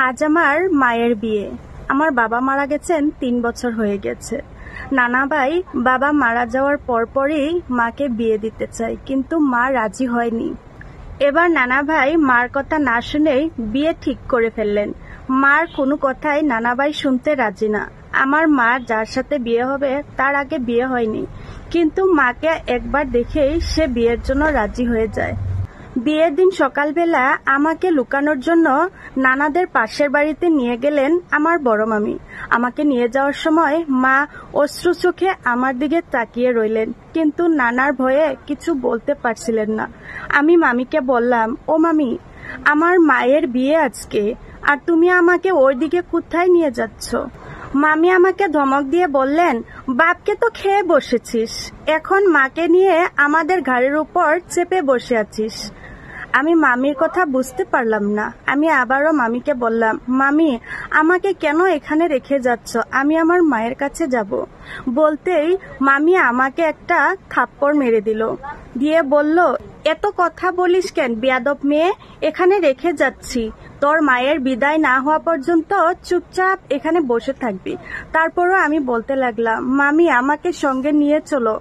আজ আমার মায়ের বিয়ে। আমার বাবা মারা গেছেন 3 বছর হয়ে গেছে। নানা ভাই বাবা মারা যাওয়ার পরপরই মাকে বিয়ে দিতে চায়, কিন্তু মা রাজি হয়নি। এবার নানা ভাই মার কথা না শুনেই বিয়ে ঠিক করে ফেললেন। মার কোনো কথাই নানা ভাই শুনতে রাজি না। আমার মা যার সাথে বিয়ে হবে তার আগে বিয়ে হয়নি, কিন্তু মাকে একবার দেখেই সে বিয়ের জন্য রাজি হয়ে যায়। বিয়ের দিন সকালবেলা আমাকে লুকানোর জন্য নানাদের পাশের বাড়িতে নিয়ে গেলেন আমার বড় মামি। আমাকে নিয়ে যাওয়ার সময় মা অশ্রু চোখে আমার দিকে তাকিয়ে রইলেন, কিন্তু নানার ভয়ে কিছু বলতে পারছিলেন না। আমি মামিকে বললাম, ও মামি, আমার মায়ের বিয়ে আজকে, আর তুমি আমাকে ওর দিকে কোথায় নিয়ে যাচ্ছ? মামি আমাকে ধমক দিয়ে বললেন, বাপকে তো খেয়ে বসেছিস, এখন মাকে নিয়ে আমাদের ঘাড়ের উপর চেপে বসে আছিস। আমি মামির কথা বুঝতে পারলাম না। আমি আবারও মামিকে বললাম, মামি, আমাকে কেন এখানে রেখে যাচ্ছ? আমি আমার মায়ের কাছে যাব। বলতেই মামি আমাকে একটা থাপ্পড় মেরে দিল, দিয়ে বলল, এত কথা বলিস কেন বেয়াদব মেয়ে? এখানে রেখে যাচ্ছি, তোর মায়ের বিদায় না হওয়া পর্যন্ত চুপচাপ এখানে বসে থাকবি। তারপরও আমি বলতে লাগলাম, মামি, আমাকে সঙ্গে নিয়ে চলো,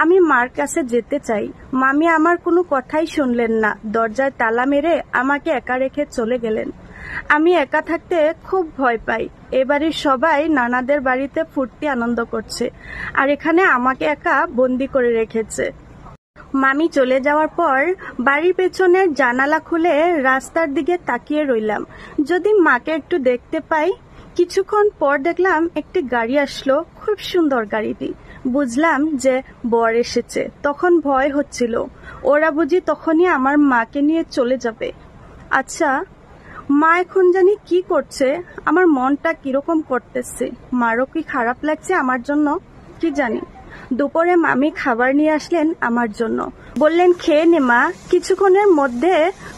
আমি মার কাছে যেতে চাই। মামি আমার কোনো কথাই শুনলেন না, দরজায় তালা মেরে আমাকে একা রেখে চলে গেলেন। আমি একা থাকতে খুব ভয় পাই। এবারের সবাই নানাদের বাড়িতে ফুর্তি আনন্দ করছে, আর এখানে আমাকে একা বন্দি করে রেখেছে। মামি চলে যাওয়ার পর বাড়ির পেছনের জানালা খুলে রাস্তার দিকে তাকিয়ে রইলাম, যদি মাকে একটু দেখতে পাই। কিছুক্ষণ পর দেখলাম একটি গাড়ি আসলো, খুব সুন্দর গাড়িটি। বুঝলাম যে বর এসেছে। তখন ভয় হচ্ছিল, ওরা বুঝি তখনই আমার মাকে নিয়ে চলে যাবে। আচ্ছা, মা এখন জানি কি করছে? আমার মনটা কিরকম করতেছে। মারও কি খারাপ লাগছে আমার জন্য, কি জানি। দুপুরে মামি খাবার নিয়ে আসলেন আমার জন্য। বললেন, খেয়ে নে মা, কিছুক্ষণের মধ্যে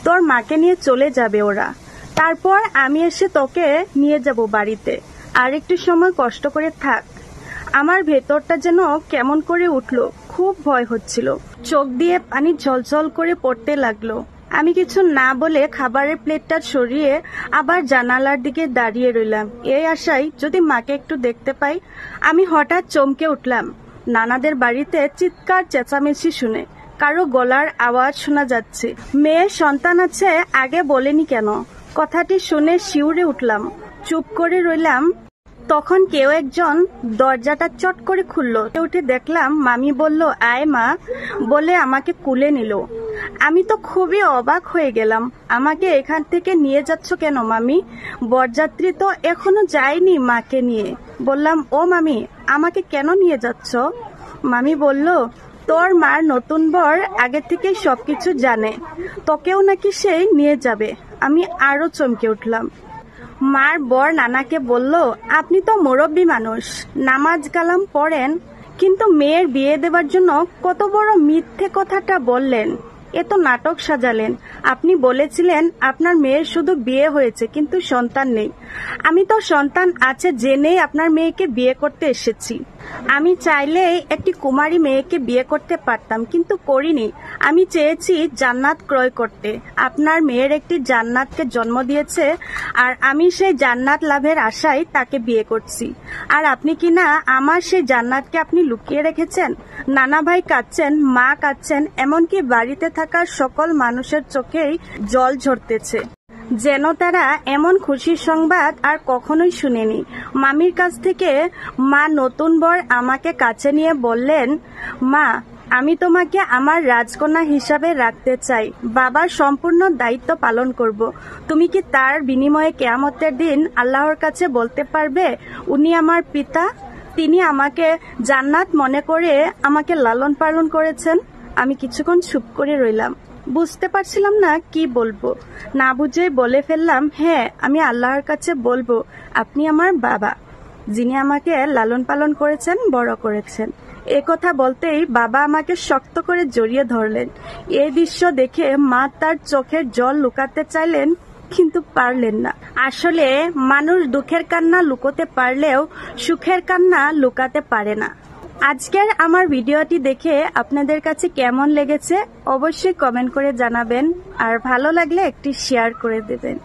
তোর মাকে নিয়ে চলে যাবে ওরা। তারপর আমি এসে তোকে নিয়ে যাব বাড়িতে, আর একটু সময় কষ্ট করে থাক। আমার ভেতরটা যেন কেমন করে উঠলো, খুব ভয় হচ্ছিল। চোখ দিয়ে পানি ঝলঝল করে পড়তে লাগলো। আমি কিছু না বলে খাবারের প্লেটটা সরিয়ে আবার জানালার দিকে দাঁড়িয়ে রইলাম, এই আশায় যদি মাকে একটু দেখতে পাই। আমি হঠাৎ চমকে উঠলাম নানাদের বাড়িতে চিৎকার চেঁচামেচি শুনে। কারো গলার আওয়াজ শোনা যাচ্ছে। মেয়ের সন্তান আছে, আগে বলেনি কেন? কথাটি শুনে শিউরে উঠলাম, চুপ করে রইলাম। তখন কেউ একজন দরজাটা চট করে খুললো। উঠে দেখলাম মামি বলল, আয় মা, বলে আমাকে কুলে নিল। আমি তো খুবই অবাক হয়ে গেলাম। আমাকে এখান থেকে নিয়ে যাচ্ছ কেন মামি? বরযাত্রী তো এখনো যায়নি মাকে নিয়ে। বললাম, ও মামি, আমাকে কেন নিয়ে যাচ্ছ? মামি বলল, তোর মার নতুন বর আগে থেকে সবকিছু জানে, তোকেও নাকি সেই নিয়ে যাবে। আমি আরো চমকে উঠলাম। মার বর নানাকে বলল, আপনি তো মুরব্বী মানুষ, নামাজ কালাম পড়েন, কিন্তু মেয়ের বিয়ে দেওয়ার জন্য কত বড় মিথ্যে কথাটা বললেন। এত নাটক সাজালেন। আপনি বলেছিলেন আপনার মেয়ের শুধু বিয়ে হয়েছে, কিন্তু সন্তান নেই। আমি তো সন্তান আছে জেনেই আপনার মেয়েকে বিয়ে করতে এসেছি। আমি চাইলেই একটি কুমারী মেয়েকে বিয়ে করতে পারতাম, কিন্তু করিনি। আমি চেয়েছি জান্নাত ক্রয় করতে। আপনার মেয়ের একটি জান্নাতকে জন্ম দিয়েছে, আর আমি সেই জান্নাত লাভের আশায় তাকে বিয়ে করছি। আর আপনি কিনা আমার সেই জান্নাতকে আপনি লুকিয়ে রেখেছেন। নানা ভাই কাঁদছেন, মা কাঁদছেন, এমনকি বাড়িতে থাকা সকল মানুষের চোখেই জল ঝরতেছে, যেন তারা এমন খুশির সংবাদ আর কখনোই শুনেনি। মামির কাছ থেকে মা নতুন বর আমাকে কাছে নিয়ে বললেন, মা, আমি তোমাকে আমার রাজকন্যা হিসাবে রাখতে চাই। বাবার সম্পূর্ণ দায়িত্ব পালন করব। তুমি কি তার বিনিময়ে কিয়ামতের দিন আল্লাহর কাছে বলতে পারবে, উনি আমার পিতা, তিনি আমাকে জান্নাত মনে করে আমাকে লালন পালন করেছেন? আমি কিছুক্ষণ চুপ করে রইলাম, বুঝতে পারছিলাম না কি বলবো। না বুঝেই বলে ফেললাম, হ্যাঁ, আমি আল্লাহর কাছে বলবো, আপনি আমার বাবা, যিনি আমাকে লালন পালন করেছেন, বড় করেছেন। এ কথা বলতেই বাবা আমাকে শক্ত করে জড়িয়ে ধরলেন। এই দৃশ্য দেখে মা তার চোখের জল লুকাতে চাইলেন, কিন্তু পারলেন না। আসলে মানুষ দুঃখের কান্না লুকোতে পারলেও সুখের কান্না লুকাতে পারে না। আজকের আমার ভিডিওটি দেখে আপনাদের কাছে কেমন লেগেছে অবশ্যই কমেন্ট করে জানাবেন, আর ভালো লাগলে একটি শেয়ার করে দেবেন।